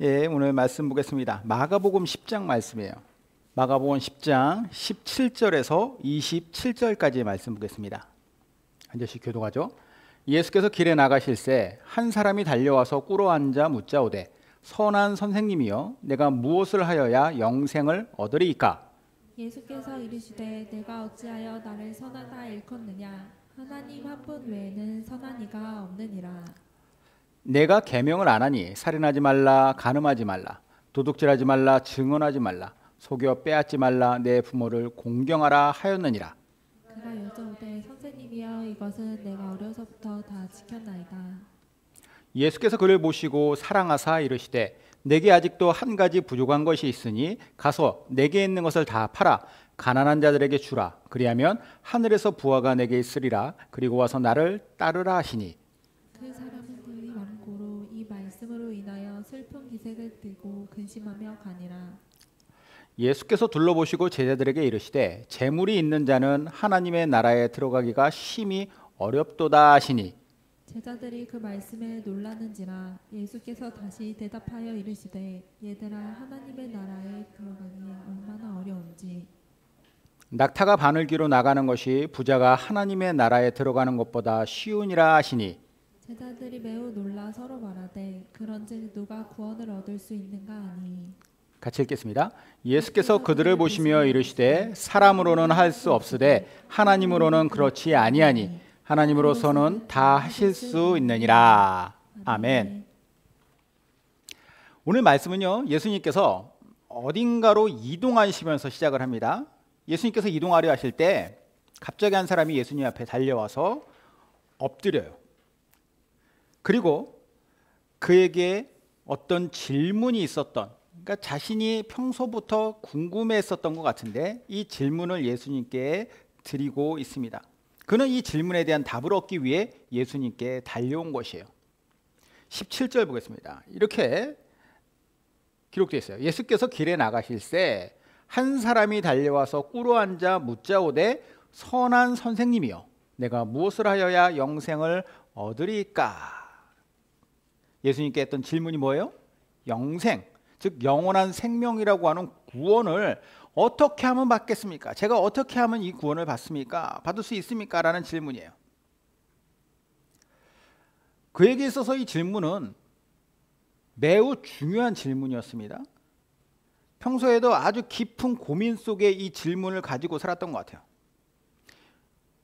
예, 오늘 말씀 보겠습니다. 마가복음 10장 말씀이에요. 마가복음 10장 17절에서 27절까지 말씀 보겠습니다. 한 절씩 교독하죠. 예수께서 길에 나가실새 한 사람이 달려와서 꿇어앉아 묻자오되 선한 선생님이여 내가 무엇을 하여야 영생을 얻으리이까? 예수께서 이르시되 내가 어찌하여 나를 선하다 일컫느냐 하나님 한 분 외에는 선한 이가 없느니라. 내가 계명을 안 하니 살인하지 말라, 간음하지 말라, 도둑질하지 말라, 증언하지 말라, 속여 빼앗지 말라, 내 부모를 공경하라 하였느니라. 그가 여쭤오되 선생님이여 이것은 내가 어려서부터 다 지켰나이다. 예수께서 그를 보시고 사랑하사 이르시되 내게 아직도 한 가지 부족한 것이 있으니 가서 내게 있는 것을 다 팔아 가난한 자들에게 주라. 그리하면 하늘에서 부화가 내게 있으리라. 그리고 와서 나를 따르라 하시니. 그 사람은 눈이 많고로 이 말씀으로 인하여 슬픈 기색을 띠고 근심하며 가니라. 예수께서 둘러보시고 제자들에게 이르시되 재물이 있는 자는 하나님의 나라에 들어가기가 심히 어렵도다 하시니. 제자들이 그 말씀에 놀라는지라. 예수께서 다시 대답하여 이르시되 얘들아 하나님의 나라에 들어가기 얼마나 어려운지. 낙타가 바늘기로 나가는 것이 부자가 하나님의 나라에 들어가는 것보다 쉬우니라 하시니. 제자들이 매우 놀라 서로 말하되 그런즉 누가 구원을 얻을 수 있는가 하니. 같이 읽겠습니다. 예수께서 그들을 보시며 이르시되 사람으로는 할 수 없으되 하나님으로는 그렇지 아니하니 하나님으로서는 다 하실 수 있느니라. 아멘. 오늘 말씀은요, 예수님께서 어딘가로 이동하시면서 시작을 합니다. 예수님께서 이동하려 하실 때 갑자기 한 사람이 예수님 앞에 달려와서 엎드려요. 그리고 그에게 어떤 질문이 있었던, 그러니까 자신이 평소부터 궁금해했었던 것 같은데 이 질문을 예수님께 드리고 있습니다. 그는 이 질문에 대한 답을 얻기 위해 예수님께 달려온 것이에요. 17절 보겠습니다. 이렇게 기록되어 있어요. 예수께서 길에 나가실새 한 사람이 달려와서 꿇어앉아 묻자오되 선한 선생님이여 내가 무엇을 하여야 영생을 얻으리까? 예수님께 했던 질문이 뭐예요? 영생, 즉 영원한 생명이라고 하는 구원을 어떻게 하면 받겠습니까? 제가 어떻게 하면 이 구원을 받습니까? 받을 수 있습니까? 라는 질문이에요. 그에게 있어서 이 질문은 매우 중요한 질문이었습니다. 평소에도 아주 깊은 고민 속에 이 질문을 가지고 살았던 것 같아요.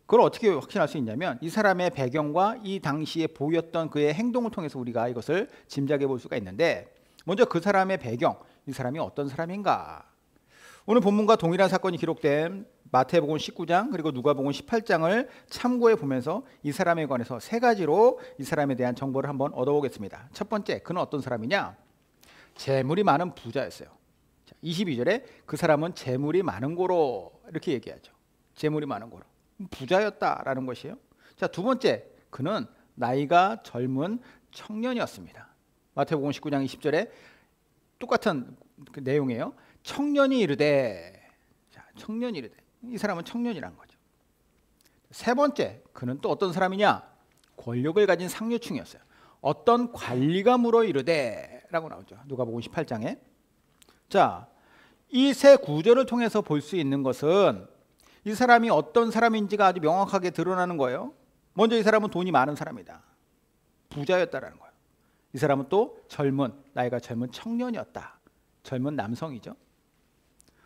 그걸 어떻게 확신할 수 있냐면 이 사람의 배경과 이 당시에 보였던 그의 행동을 통해서 우리가 이것을 짐작해 볼 수가 있는데, 먼저 그 사람의 배경, 이 사람이 어떤 사람인가. 오늘 본문과 동일한 사건이 기록된 마태복음 19장 그리고 누가복음 18장을 참고해 보면서 이 사람에 관해서 세 가지로 이 사람에 대한 정보를 한번 얻어보겠습니다. 첫 번째, 그는 어떤 사람이냐? 재물이 많은 부자였어요. 22절에 그 사람은 재물이 많은 고로 이렇게 얘기하죠. 재물이 많은 고로 부자였다라는 것이에요. 자, 두 번째, 그는 나이가 젊은 청년이었습니다. 마태복음 19장 20절에 똑같은 그 내용이에요. 청년이 이르되, 자, 청년이 이르되, 이 사람은 청년이란 거죠. 세 번째, 그는 또 어떤 사람이냐? 권력을 가진 상류층이었어요. 어떤 관리가 물어 이르되라고 나오죠. 누가복음 18장에. 자, 이 세 구절을 통해서 볼 수 있는 것은 이 사람이 어떤 사람인지가 아주 명확하게 드러나는 거예요. 먼저 이 사람은 돈이 많은 사람이다. 부자였다라는 거예요. 이 사람은 또 나이가 젊은 청년이었다. 젊은 남성이죠.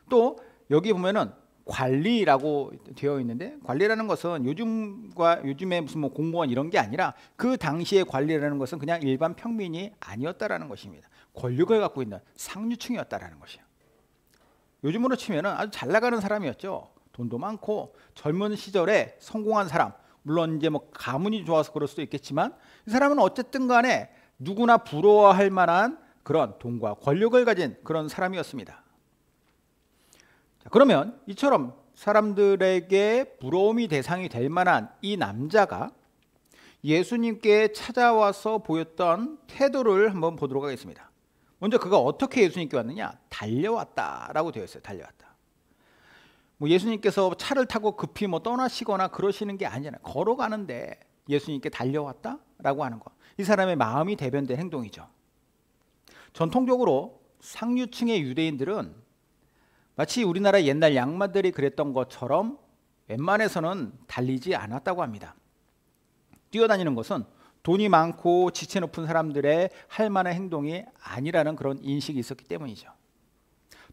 또 여기 보면은 관리라고 되어 있는데, 관리라는 것은 요즘에 무슨 뭐 공무원 이런 게 아니라 그 당시의 관리라는 것은 그냥 일반 평민이 아니었다라는 것입니다. 권력을 갖고 있는 상류층이었다라는 것이에요. 요즘으로 치면은 아주 잘 나가는 사람이었죠. 돈도 많고 젊은 시절에 성공한 사람, 물론 이제 뭐 가문이 좋아서 그럴 수도 있겠지만 이 사람은 어쨌든 간에 누구나 부러워할 만한 그런 돈과 권력을 가진 그런 사람이었습니다. 자, 그러면 이처럼 사람들에게 부러움이 대상이 될 만한 이 남자가 예수님께 찾아와서 보였던 태도를 한번 보도록 하겠습니다. 먼저 그가 어떻게 예수님께 왔느냐? 달려왔다라고 되어 있어요. 달려왔다. 뭐 예수님께서 차를 타고 급히 뭐 떠나시거나 그러시는 게 아니잖아요. 걸어가는데 예수님께 달려왔다라고 하는 거. 이 사람의 마음이 대변된 행동이죠. 전통적으로 상류층의 유대인들은 마치 우리나라 옛날 양반들이 그랬던 것처럼 웬만해서는 달리지 않았다고 합니다. 뛰어다니는 것은 돈이 많고 지체 높은 사람들의 할 만한 행동이 아니라는 그런 인식이 있었기 때문이죠.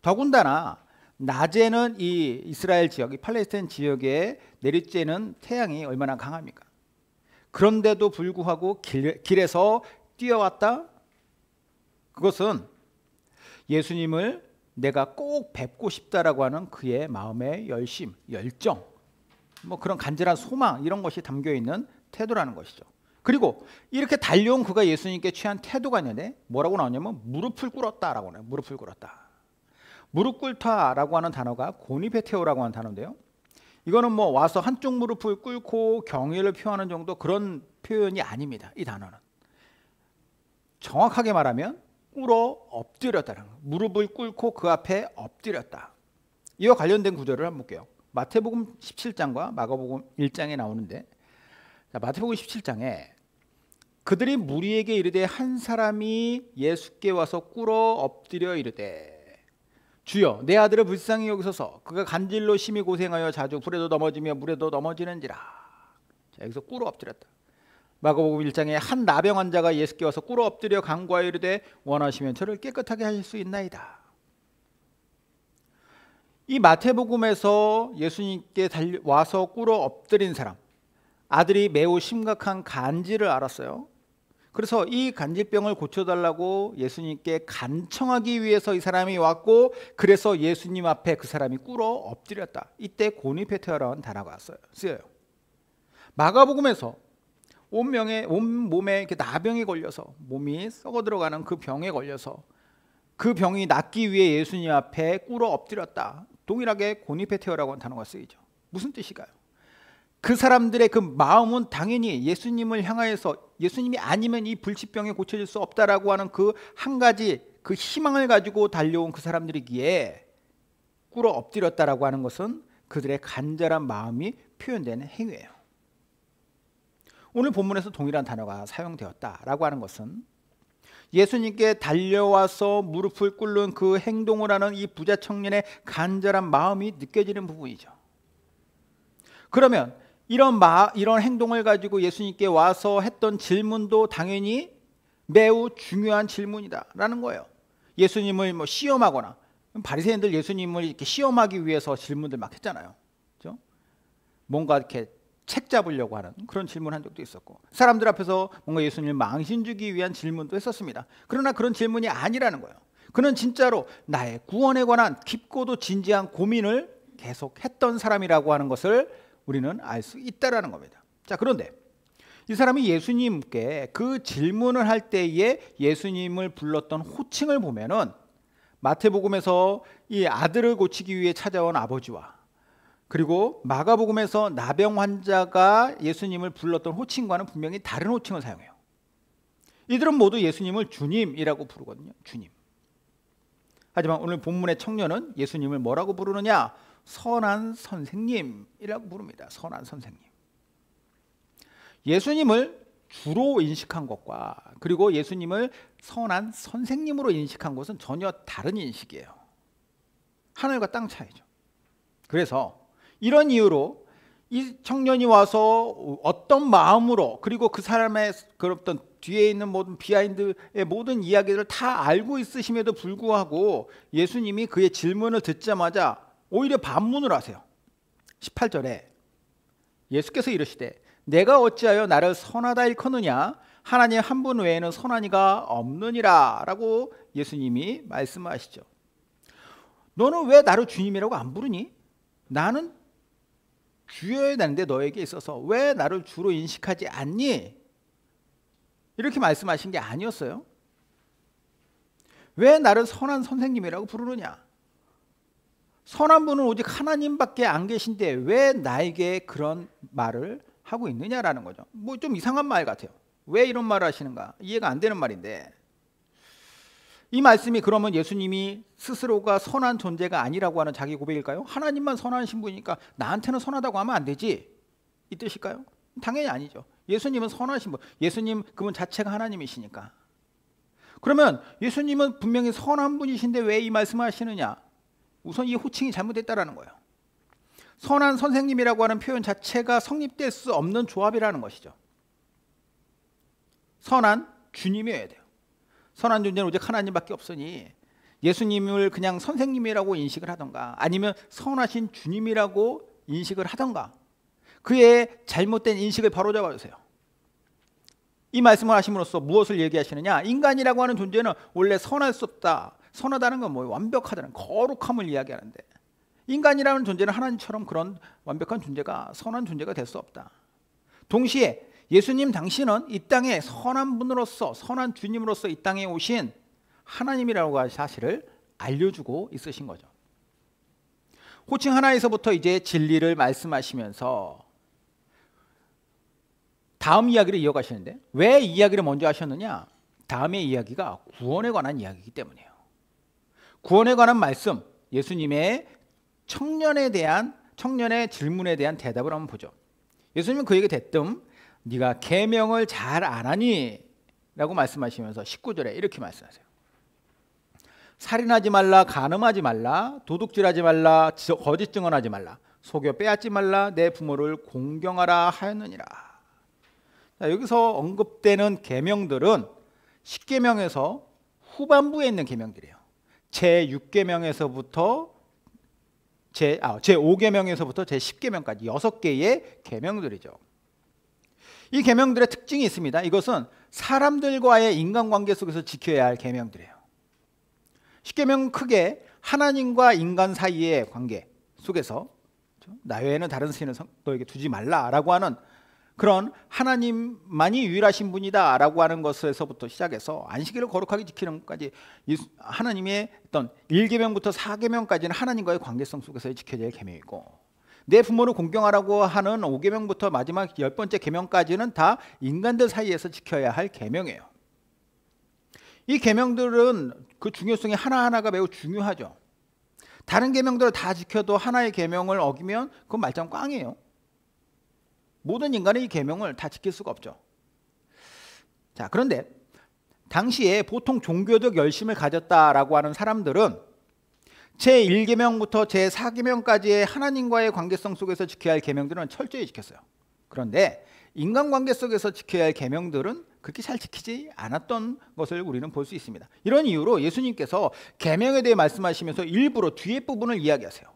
더군다나 낮에는 이 이스라엘 지역, 이 팔레스타인 지역에 내리쬐는 태양이 얼마나 강합니까? 그런데도 불구하고 길에서 뛰어왔다? 그것은 예수님을 내가 꼭 뵙고 싶다라고 하는 그의 마음의 열심, 열정, 뭐 그런 간절한 소망, 이런 것이 담겨 있는 태도라는 것이죠. 그리고 이렇게 달려온 그가 예수님께 취한 태도가 있는데 뭐라고 나오냐면 무릎을 꿇었다라고 하네요. 무릎을 꿇었다. 무릎 꿇다라고 하는 단어가 고니페테오라고 하는 단어인데요. 이거는 뭐 와서 한쪽 무릎을 꿇고 경의를 표하는 정도 그런 표현이 아닙니다. 이 단어는 정확하게 말하면 꿇어 엎드렸다는 거예요. 무릎을 꿇고 그 앞에 엎드렸다. 이와 관련된 구절을 한번 볼게요. 마태복음 17장과 마가복음 1장에 나오는데, 자, 마태복음 17장에 그들이 무리에게 이르되 한 사람이 예수께 와서 꿇어 엎드려 이르되 주여 내 아들을 불쌍히 여기소서 그가 간질로 심히 고생하여 자주 불에도 넘어지며 물에도 넘어지는지라. 자, 여기서 꿇어 엎드렸다. 마가복음 1장에 한 나병 환자가 예수께 와서 꿇어 엎드려 간구하여 이르되 원하시면 저를 깨끗하게 하실 수 있나이다. 이 마태복음에서 예수님께 와서 꿇어 엎드린 사람, 아들이 매우 심각한 간질을 앓았어요. 그래서 이 간질병을 고쳐달라고 예수님께 간청하기 위해서 이 사람이 왔고, 그래서 예수님 앞에 그 사람이 꿇어 엎드렸다. 이때 고니페테오라는 단어가 쓰여요. 마가복음에서 온 몸에 이렇게 나병이 걸려서 몸이 썩어 들어가는 그 병에 걸려서 그 병이 낫기 위해 예수님 앞에 꿇어 엎드렸다. 동일하게 고니페테오라고 하는 단어가 쓰이죠. 무슨 뜻일까요? 그 사람들의 그 마음은 당연히 예수님을 향하여서 예수님이 아니면 이 불치병이 고쳐질 수 없다라고 하는 그 한 가지 그 희망을 가지고 달려온 그 사람들이기에 꿇어 엎드렸다라고 하는 것은 그들의 간절한 마음이 표현되는 행위예요. 오늘 본문에서 동일한 단어가 사용되었다라고 하는 것은 예수님께 달려와서 무릎을 꿇는 그 행동을 하는 이 부자 청년의 간절한 마음이 느껴지는 부분이죠. 그러면 이런 행동을 가지고 예수님께 와서 했던 질문도 당연히 매우 중요한 질문이다라는 거예요. 예수님을 뭐 시험하거나, 바리새인들 예수님을 이렇게 시험하기 위해서 질문들 막 했잖아요. 그렇죠? 뭔가 이렇게 책 잡으려고 하는 그런 질문한 적도 있었고, 사람들 앞에서 뭔가 예수님을 망신 주기 위한 질문도 했었습니다. 그러나 그런 질문이 아니라는 거예요. 그는 진짜로 나의 구원에 관한 깊고도 진지한 고민을 계속 했던 사람이라고 하는 것을 우리는 알 수 있다라는 겁니다. 자, 그런데 이 사람이 예수님께 그 질문을 할 때에 예수님을 불렀던 호칭을 보면은 마태복음에서 이 아들을 고치기 위해 찾아온 아버지와, 그리고 마가복음에서 나병 환자가 예수님을 불렀던 호칭과는 분명히 다른 호칭을 사용해요. 이들은 모두 예수님을 주님이라고 부르거든요. 주님. 하지만 오늘 본문의 청년은 예수님을 뭐라고 부르느냐? 선한 선생님이라고 부릅니다. 선한 선생님. 예수님을 주로 인식한 것과 그리고 예수님을 선한 선생님으로 인식한 것은 전혀 다른 인식이에요. 하늘과 땅 차이죠. 그래서 이런 이유로 이 청년이 와서 어떤 마음으로, 그리고 그 사람의 어떤 뒤에 있는 모든 비하인드의 모든 이야기들을 다 알고 있으심에도 불구하고 예수님이 그의 질문을 듣자마자 오히려 반문을 하세요. 18절에 예수께서 이르시되 내가 어찌하여 나를 선하다 일컫느냐? 하나님 한 분 외에는 선한 이가 없느니라 라고 예수님이 말씀하시죠. 너는 왜 나를 주님이라고 안 부르니? 나는 주여야 되는데 너에게 있어서 왜 나를 주로 인식하지 않니? 이렇게 말씀하신 게 아니었어요. 왜 나를 선한 선생님이라고 부르느냐? 선한 분은 오직 하나님밖에 안 계신데 왜 나에게 그런 말을 하고 있느냐라는 거죠. 뭐 좀 이상한 말 같아요. 왜 이런 말을 하시는가? 이해가 안 되는 말인데, 이 말씀이 그러면 예수님이 스스로가 선한 존재가 아니라고 하는 자기 고백일까요? 하나님만 선하신 분이니까 나한테는 선하다고 하면 안 되지, 이 뜻일까요? 당연히 아니죠. 예수님은 선하신 분, 예수님 그분 자체가 하나님이시니까. 그러면 예수님은 분명히 선한 분이신데 왜 이 말씀을 하시느냐? 우선 이 호칭이 잘못됐다라는 거예요. 선한 선생님이라고 하는 표현 자체가 성립될 수 없는 조합이라는 것이죠. 선한 주님이어야 돼요. 선한 존재는 오직 하나님밖에 없으니 예수님을 그냥 선생님이라고 인식을 하던가 아니면 선하신 주님이라고 인식을 하던가 그의 잘못된 인식을 바로잡아 주세요. 이 말씀을 하심으로써 무엇을 얘기하시느냐? 인간이라고 하는 존재는 원래 선할 수 없다. 선하다는 건 뭐예요? 완벽하다는 거룩함을 이야기하는데 인간이라는 존재는 하나님처럼 그런 완벽한 존재가 선한 존재가 될 수 없다. 동시에 예수님 당신은 이 땅에 선한 분으로서 선한 주님으로서 이 땅에 오신 하나님이라고 하는 사실을 알려주고 있으신 거죠. 호칭 하나에서부터 이제 진리를 말씀하시면서 다음 이야기를 이어가시는데 왜 이야기를 먼저 하셨느냐? 다음의 이야기가 구원에 관한 이야기이기 때문이에요. 구원에 관한 말씀, 예수님의 청년의 질문에 대한 대답을 한번 보죠. 예수님은 그에게 대뜸 네가 계명을 잘 안 하니? 라고 말씀하시면서 19절에 이렇게 말씀하세요. 살인하지 말라, 간음하지 말라, 도둑질하지 말라, 거짓 증언하지 말라, 속여 빼앗지 말라, 내 부모를 공경하라 하였느니라. 자, 여기서 언급되는 계명들은 10계명에서 후반부에 있는 계명들이에요. 제6계명에서부터 제5계명에서부터 제10계명까지 6개의 계명들이죠. 이 계명들의 특징이 있습니다. 이것은 사람들과의 인간관계 속에서 지켜야 할 계명들이에요. 10계명은 크게 하나님과 인간 사이의 관계 속에서 나 외에는 다른 신을 너에게 두지 말라라고 하는 그런 하나님만이 유일하신 분이다라고 하는 것에서부터 시작해서 안식일을 거룩하게 지키는 것까지 하나님의 어떤 1계명부터 4계명까지는 하나님과의 관계성 속에서 지켜져야 할 계명이고 내 부모를 공경하라고 하는 5계명부터 마지막 10번째 계명까지는 다 인간들 사이에서 지켜야 할 계명이에요. 이 계명들은 그 중요성이 하나하나가 매우 중요하죠. 다른 계명들을 다 지켜도 하나의 계명을 어기면 그건 말짱 꽝이에요. 모든 인간은 이 계명을 다 지킬 수가 없죠. 자, 그런데 당시에 보통 종교적 열심을 가졌다라고 하는 사람들은 제1계명부터 제4계명까지의 하나님과의 관계성 속에서 지켜야 할 계명들은 철저히 지켰어요. 그런데 인간관계 속에서 지켜야 할 계명들은 그렇게 잘 지키지 않았던 것을 우리는 볼 수 있습니다. 이런 이유로 예수님께서 계명에 대해 말씀하시면서 일부러 뒤에 부분을 이야기하세요.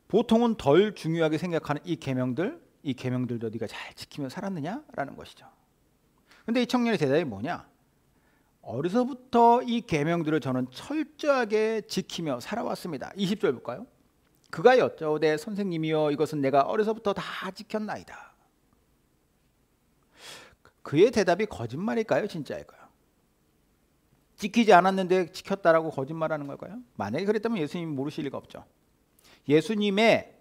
보통은 덜 중요하게 생각하는 이 계명들도 네가 잘 지키며 살았느냐라는 것이죠. 근데 이 청년의 대답이 뭐냐? 어려서부터 이 계명들을 저는 철저하게 지키며 살아왔습니다. 20절 볼까요? 그가 여짜오되 선생님이여 이것은 내가 어려서부터 다 지켰나이다. 그의 대답이 거짓말일까요? 진짜일까요? 지키지 않았는데 지켰다라고 거짓말하는 걸까요? 만약에 그랬다면 예수님이 모르실 리가 없죠. 예수님의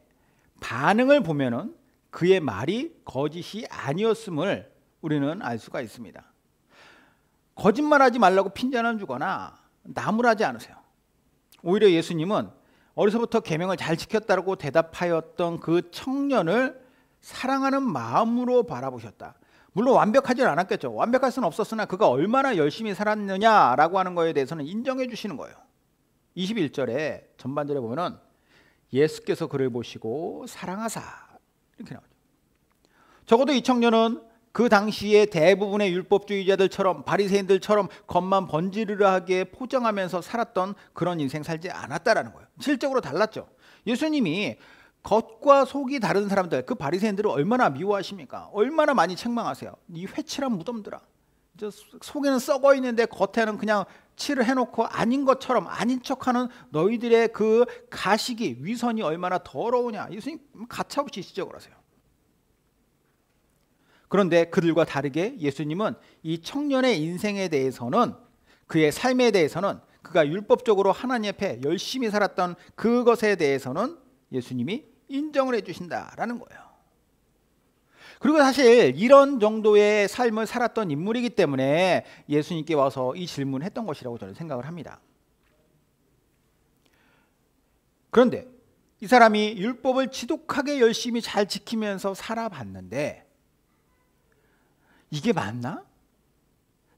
반응을 보면은 그의 말이 거짓이 아니었음을 우리는 알 수가 있습니다. 거짓말하지 말라고 핀잔을 주거나 나무라지 않으세요. 오히려 예수님은 어려서부터 계명을 잘 지켰다고 대답하였던 그 청년을 사랑하는 마음으로 바라보셨다. 물론 완벽하지는 않았겠죠. 완벽할 수는 없었으나 그가 얼마나 열심히 살았느냐라고 하는 거에 대해서는 인정해 주시는 거예요. 21절에 전반절에 보면은 예수께서 그를 보시고 사랑하사 이렇게 나오죠. 적어도 이 청년은 그 당시에 대부분의 율법주의자들처럼 바리새인들처럼 겉만 번지르르하게 포장하면서 살았던 그런 인생 살지 않았다라는 거예요. 실적으로 달랐죠. 예수님이 겉과 속이 다른 사람들, 그 바리새인들을 얼마나 미워하십니까? 얼마나 많이 책망하세요. 이 회칠한 무덤들아. 속에는 썩어 있는데 겉에는 그냥 칠을 해놓고 아닌 것처럼 아닌 척하는 너희들의 그 가식이 위선이 얼마나 더러우냐. 예수님 가차없이 지적을 하세요. 그런데 그들과 다르게 예수님은 이 청년의 인생에 대해서는 그의 삶에 대해서는 그가 율법적으로 하나님 앞에 열심히 살았던 그것에 대해서는 예수님이 인정을 해주신다라는 거예요. 그리고 사실 이런 정도의 삶을 살았던 인물이기 때문에 예수님께 와서 이 질문을 했던 것이라고 저는 생각을 합니다. 그런데 이 사람이 율법을 지독하게 열심히 잘 지키면서 살아봤는데 이게 맞나?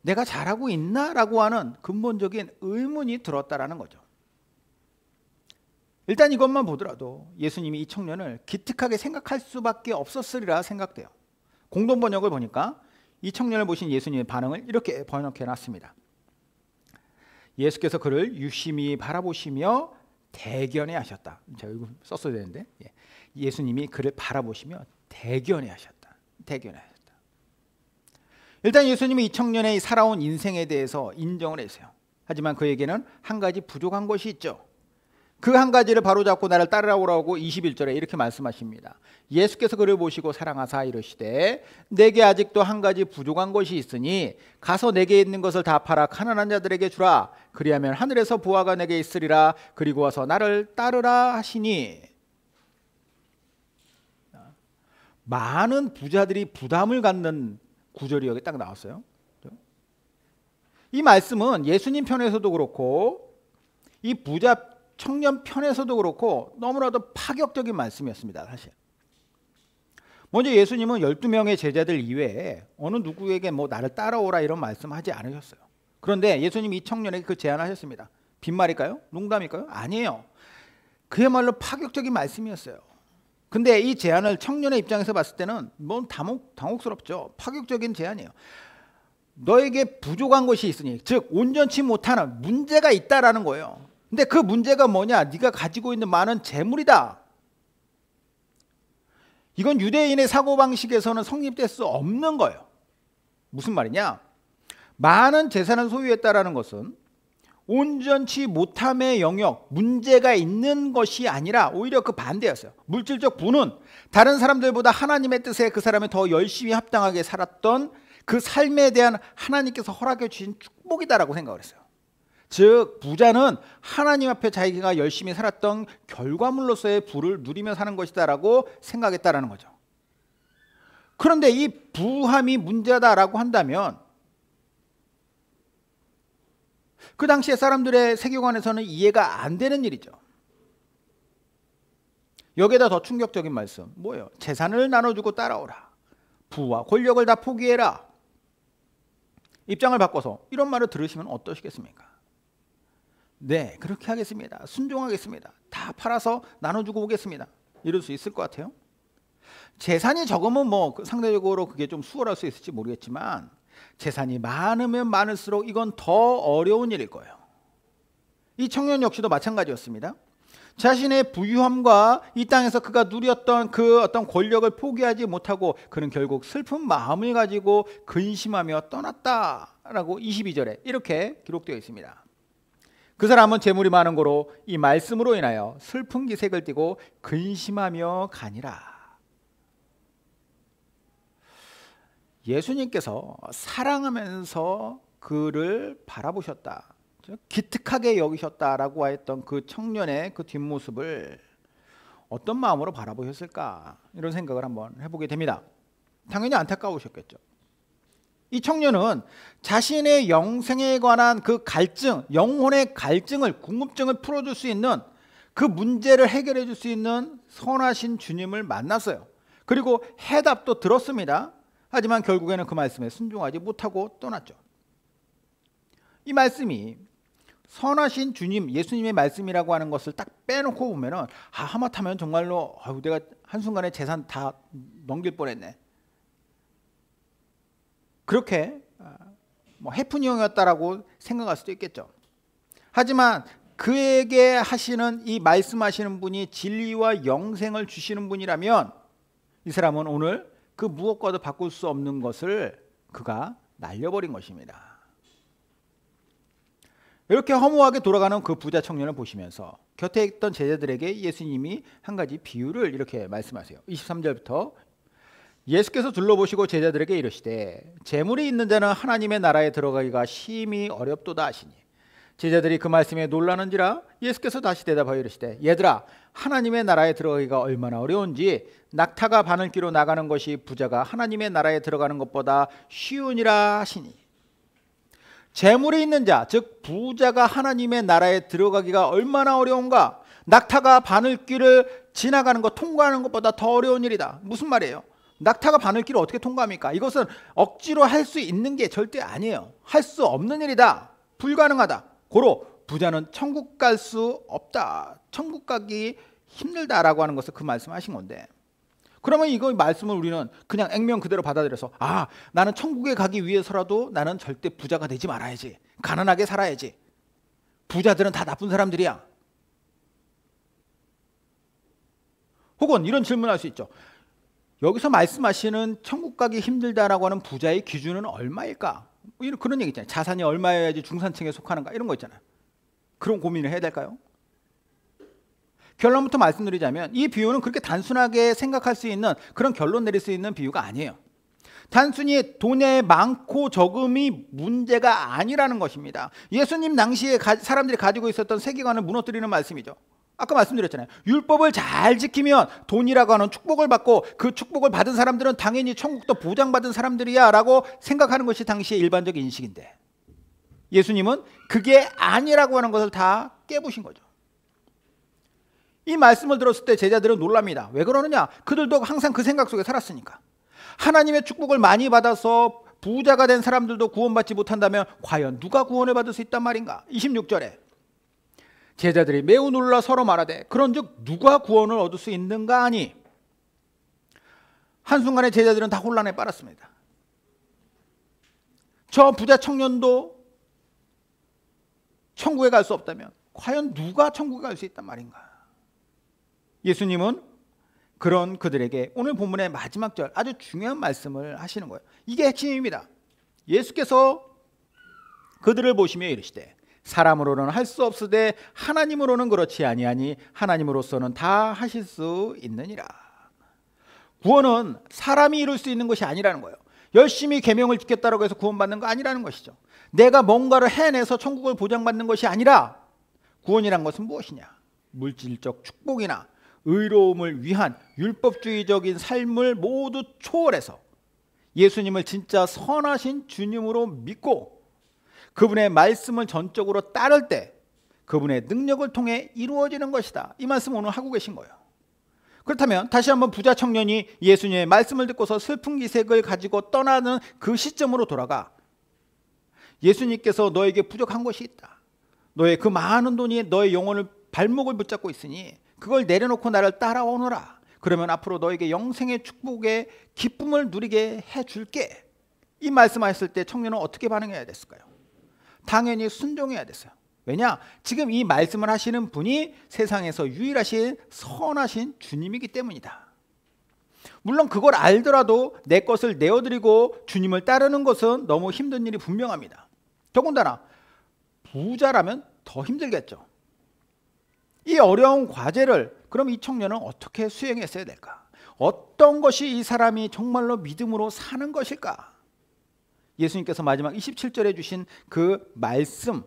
내가 잘하고 있나라고 하는 근본적인 의문이 들었다라는 거죠. 일단 이것만 보더라도 예수님이 이 청년을 기특하게 생각할 수밖에 없었으리라 생각돼요. 공동 번역을 보니까 이 청년을 보신 예수님의 반응을 이렇게 번역해 놨습니다. 예수께서 그를 유심히 바라보시며 대견해하셨다. 제가 이거 썼어야 되는데, 예수님이 그를 바라보시며 대견해하셨다. 대견해하셨다. 일단 예수님이 이 청년의 살아온 인생에 대해서 인정을 했어요. 하지만 그에게는 한 가지 부족한 것이 있죠. 그 한 가지를 바로잡고 나를 따르라고 21절에 이렇게 말씀하십니다. 예수께서 그를 보시고 사랑하사 이르시되 내게 아직도 한 가지 부족한 것이 있으니 가서 내게 있는 것을 다 팔아 가난한 자들에게 주라. 그리하면 하늘에서 보화가 내게 있으리라. 그리고 와서 나를 따르라 하시니, 많은 부자들이 부담을 갖는 구절이 여기 딱 나왔어요. 이 말씀은 예수님 편에서도 그렇고 이 부자 청년 편에서도 그렇고 너무나도 파격적인 말씀이었습니다. 사실 먼저 예수님은 12명의 제자들 이외에 어느 누구에게 뭐 나를 따라오라 이런 말씀하지 않으셨어요. 그런데 예수님이 이 청년에게 그 제안하셨습니다. 빈말일까요? 농담일까요? 아니에요. 그야말로 파격적인 말씀이었어요. 근데 이 제안을 청년의 입장에서 봤을 때는 뭐 당혹스럽죠. 파격적인 제안이에요. 너에게 부족한 것이 있으니, 즉 온전치 못하는 문제가 있다라는 거예요. 근데 그 문제가 뭐냐? 네가 가지고 있는 많은 재물이다. 이건 유대인의 사고방식에서는 성립될 수 없는 거예요. 무슨 말이냐? 많은 재산을 소유했다라는 것은 온전치 못함의 영역, 문제가 있는 것이 아니라 오히려 그 반대였어요. 물질적 부는 다른 사람들보다 하나님의 뜻에 그 사람이 더 열심히 합당하게 살았던 그 삶에 대한 하나님께서 허락해 주신 축복이다라고 생각을 했어요. 즉 부자는 하나님 앞에 자기가 열심히 살았던 결과물로서의 부를 누리며 사는 것이다라고 생각했다라는 거죠. 그런데 이 부함이 문제다라고 한다면 그 당시에 사람들의 세계관에서는 이해가 안 되는 일이죠. 여기에다 더 충격적인 말씀 뭐예요? 재산을 나눠주고 따라오라. 부와 권력을 다 포기해라. 입장을 바꿔서 이런 말을 들으시면 어떠시겠습니까? 네, 그렇게 하겠습니다. 순종하겠습니다. 다 팔아서 나눠주고 오겠습니다. 이럴 수 있을 것 같아요. 재산이 적으면 뭐 상대적으로 그게 좀 수월할 수 있을지 모르겠지만 재산이 많으면 많을수록 이건 더 어려운 일일 거예요. 이 청년 역시도 마찬가지였습니다. 자신의 부유함과 이 땅에서 그가 누렸던 그 어떤 권력을 포기하지 못하고 그는 결국 슬픈 마음을 가지고 근심하며 떠났다라고 22절에 이렇게 기록되어 있습니다. 그 사람은 재물이 많은 고로 이 말씀으로 인하여 슬픈 기색을 띠고 근심하며 가니라. 예수님께서 사랑하면서 그를 바라보셨다, 기특하게 여기셨다라고 했던 그 청년의 그 뒷모습을 어떤 마음으로 바라보셨을까, 이런 생각을 한번 해보게 됩니다. 당연히 안타까우셨겠죠. 이 청년은 자신의 영생에 관한 그 갈증, 영혼의 갈증을, 궁금증을 풀어줄 수 있는 그 문제를 해결해 줄 수 있는 선하신 주님을 만났어요. 그리고 해답도 들었습니다. 하지만 결국에는 그 말씀에 순종하지 못하고 떠났죠. 이 말씀이 선하신 주님, 예수님의 말씀이라고 하는 것을 딱 빼놓고 보면은 하마터면 정말로 내가 한순간에 재산 다 넘길 뻔했네, 그렇게 뭐 해프닝이었다라고 생각할 수도 있겠죠. 하지만 그에게 하시는 이 말씀하시는 분이 진리와 영생을 주시는 분이라면 이 사람은 오늘 그 무엇과도 바꿀 수 없는 것을 그가 날려버린 것입니다. 이렇게 허무하게 돌아가는 그 부자 청년을 보시면서 곁에 있던 제자들에게 예수님이 한 가지 비유를 이렇게 말씀하세요. 23절부터 예수께서 둘러보시고 제자들에게 이르시되 재물이 있는 자는 하나님의 나라에 들어가기가 심히 어렵도다 하시니, 제자들이 그 말씀에 놀라는지라 예수께서 다시 대답하여 이르시되 얘들아, 하나님의 나라에 들어가기가 얼마나 어려운지 낙타가 바늘귀로 나가는 것이 부자가 하나님의 나라에 들어가는 것보다 쉬우니라 하시니, 재물이 있는 자, 즉 부자가 하나님의 나라에 들어가기가 얼마나 어려운가, 낙타가 바늘귀를 지나가는 것, 통과하는 것보다 더 어려운 일이다. 무슨 말이에요? 낙타가 바늘길을 어떻게 통과합니까? 이것은 억지로 할 수 있는 게 절대 아니에요. 할 수 없는 일이다. 불가능하다. 고로 부자는 천국 갈 수 없다. 천국 가기 힘들다라고 하는 것을 그 말씀하신 건데, 그러면 이거 말씀을 우리는 그냥 액면 그대로 받아들여서 나는 천국에 가기 위해서라도 나는 절대 부자가 되지 말아야지. 가난하게 살아야지. 부자들은 다 나쁜 사람들이야. 혹은 이런 질문을 할 수 있죠. 여기서 말씀하시는 천국 가기 힘들다라고 하는 부자의 기준은 얼마일까? 그런 얘기 있잖아요. 자산이 얼마여야지 중산층에 속하는가? 이런 거 있잖아요. 그런 고민을 해야 될까요? 결론부터 말씀드리자면 이 비유는 그렇게 단순하게 생각할 수 있는, 그런 결론 내릴 수 있는 비유가 아니에요. 단순히 돈의 많고 적음이 문제가 아니라는 것입니다. 예수님 당시에 사람들이 가지고 있었던 세계관을 무너뜨리는 말씀이죠. 아까 말씀드렸잖아요. 율법을 잘 지키면 돈이라고 하는 축복을 받고 그 축복을 받은 사람들은 당연히 천국도 보장받은 사람들이야 라고 생각하는 것이 당시의 일반적인 인식인데, 예수님은 그게 아니라고 하는 것을 다 깨부신 거죠. 이 말씀을 들었을 때 제자들은 놀랍니다. 왜 그러느냐? 그들도 항상 그 생각 속에 살았으니까. 하나님의 축복을 많이 받아서 부자가 된 사람들도 구원받지 못한다면 과연 누가 구원을 받을 수 있단 말인가? 26절에 제자들이 매우 놀라 서로 말하되 그런즉 누가 구원을 얻을 수 있는가 하니, 한순간에 제자들은 다 혼란에 빠졌습니다. 저 부자 청년도 천국에 갈 수 없다면 과연 누가 천국에 갈 수 있단 말인가? 예수님은 그런 그들에게 오늘 본문의 마지막 절 아주 중요한 말씀을 하시는 거예요. 이게 핵심입니다. 예수께서 그들을 보시며 이르시되 사람으로는 할 수 없으되 하나님으로는 그렇지 아니하니 하나님으로서는 다 하실 수 있느니라. 구원은 사람이 이룰 수 있는 것이 아니라는 거예요. 열심히 계명을 지켰다고 해서 구원받는 거 아니라는 것이죠. 내가 뭔가를 해내서 천국을 보장받는 것이 아니라, 구원이란 것은 무엇이냐? 물질적 축복이나 의로움을 위한 율법주의적인 삶을 모두 초월해서 예수님을 진짜 선하신 주님으로 믿고 그분의 말씀을 전적으로 따를 때 그분의 능력을 통해 이루어지는 것이다. 이 말씀을 오늘 하고 계신 거예요. 그렇다면 다시 한번 부자 청년이 예수님의 말씀을 듣고서 슬픈 기색을 가지고 떠나는 그 시점으로 돌아가, 예수님께서 너에게 부족한 것이 있다. 너의 그 많은 돈이 너의 영혼을 발목을 붙잡고 있으니 그걸 내려놓고 나를 따라오너라. 그러면 앞으로 너에게 영생의 축복의 기쁨을 누리게 해줄게. 이 말씀하셨을 때 청년은 어떻게 반응해야 됐을까요? 당연히 순종해야 됐어요. 왜냐? 지금 이 말씀을 하시는 분이 세상에서 유일하신 선하신 주님이기 때문이다. 물론 그걸 알더라도 내 것을 내어드리고 주님을 따르는 것은 너무 힘든 일이 분명합니다. 더군다나 부자라면 더 힘들겠죠. 이 어려운 과제를 그럼 이 청년은 어떻게 수행했어야 될까? 어떤 것이 이 사람이 정말로 믿음으로 사는 것일까? 예수님께서 마지막 27절에 주신 그 말씀,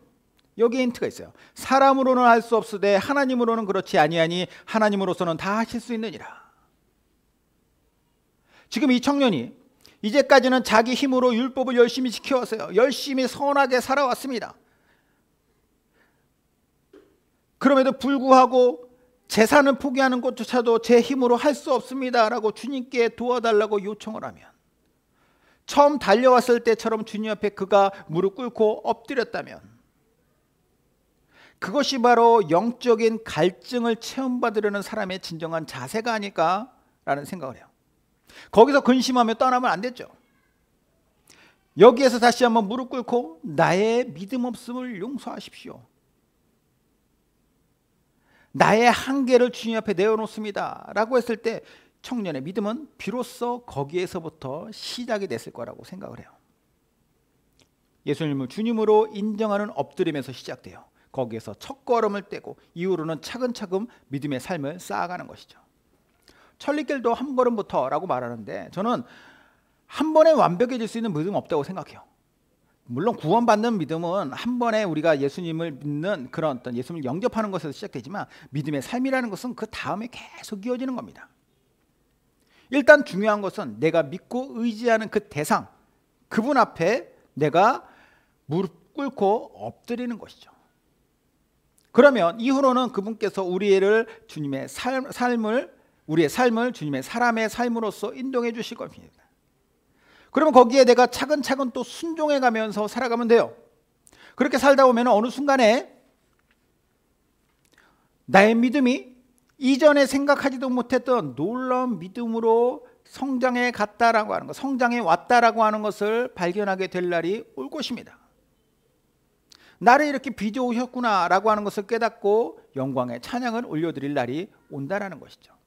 여기에 힌트가 있어요. 사람으로는 할 수 없으되 하나님으로는 그렇지 아니하니 하나님으로서는 다 하실 수 있느니라. 지금 이 청년이 이제까지는 자기 힘으로 율법을 열심히 지켜왔어요. 열심히 선하게 살아왔습니다. 그럼에도 불구하고 재산을 포기하는 것조차도 제 힘으로 할 수 없습니다라고 주님께 도와달라고 요청을 하면, 처음 달려왔을 때처럼 주님 앞에 그가 무릎 꿇고 엎드렸다면, 그것이 바로 영적인 갈증을 체험받으려는 사람의 진정한 자세가 아닐까라는 생각을 해요. 거기서 근심하며 떠나면 안 됐죠. 여기에서 다시 한번 무릎 꿇고 나의 믿음 없음을 용서하십시오. 나의 한계를 주님 앞에 내어놓습니다 라고 했을 때 청년의 믿음은 비로소 거기에서부터 시작이 됐을 거라고 생각을 해요. 예수님을 주님으로 인정하는 엎드림에서 시작돼요. 거기에서 첫 걸음을 떼고 이후로는 차근차근 믿음의 삶을 쌓아가는 것이죠. 천리길도 한 걸음부터라고 말하는데, 저는 한 번에 완벽해질 수 있는 믿음은 없다고 생각해요. 물론 구원받는 믿음은 한 번에 우리가 예수님을 믿는 그런 어떤 예수님을 영접하는 것에서 시작되지만, 믿음의 삶이라는 것은 그 다음에 계속 이어지는 겁니다. 일단 중요한 것은 내가 믿고 의지하는 그 대상, 그분 앞에 내가 무릎 꿇고 엎드리는 것이죠. 그러면 이후로는 그분께서 우리를 주님의 삶을 우리의 삶을 주님의 사람의 삶으로서 인도해 주실 겁니다. 그러면 거기에 내가 차근차근 또 순종해 가면서 살아가면 돼요. 그렇게 살다 보면 어느 순간에 나의 믿음이 이전에 생각하지도 못했던 놀라운 믿음으로 성장해 갔다라고 하는 것, 성장해 왔다라고 하는 것을 발견하게 될 날이 올 것입니다. 나를 이렇게 빚어오셨구나라고 하는 것을 깨닫고 영광의 찬양을 올려드릴 날이 온다라는 것이죠.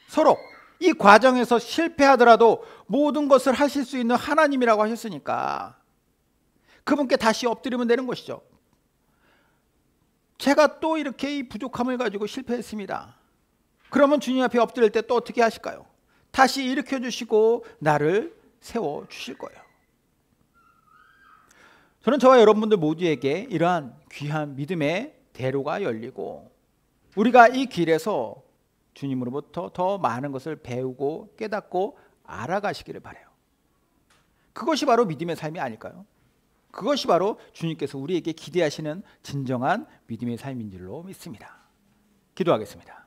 서로 이 과정에서 실패하더라도 모든 것을 하실 수 있는 하나님이라고 하셨으니까 그분께 다시 엎드리면 되는 것이죠. 제가 또 이렇게 이 부족함을 가지고 실패했습니다. 그러면 주님 앞에 엎드릴 때 또 어떻게 하실까요? 다시 일으켜 주시고 나를 세워 주실 거예요. 저는 저와 여러분들 모두에게 이러한 귀한 믿음의 대로가 열리고 우리가 이 길에서 주님으로부터 더 많은 것을 배우고 깨닫고 알아가시기를 바라요. 그것이 바로 믿음의 삶이 아닐까요? 그것이 바로 주님께서 우리에게 기대하시는 진정한 믿음의 삶인 줄로 믿습니다. 기도하겠습니다.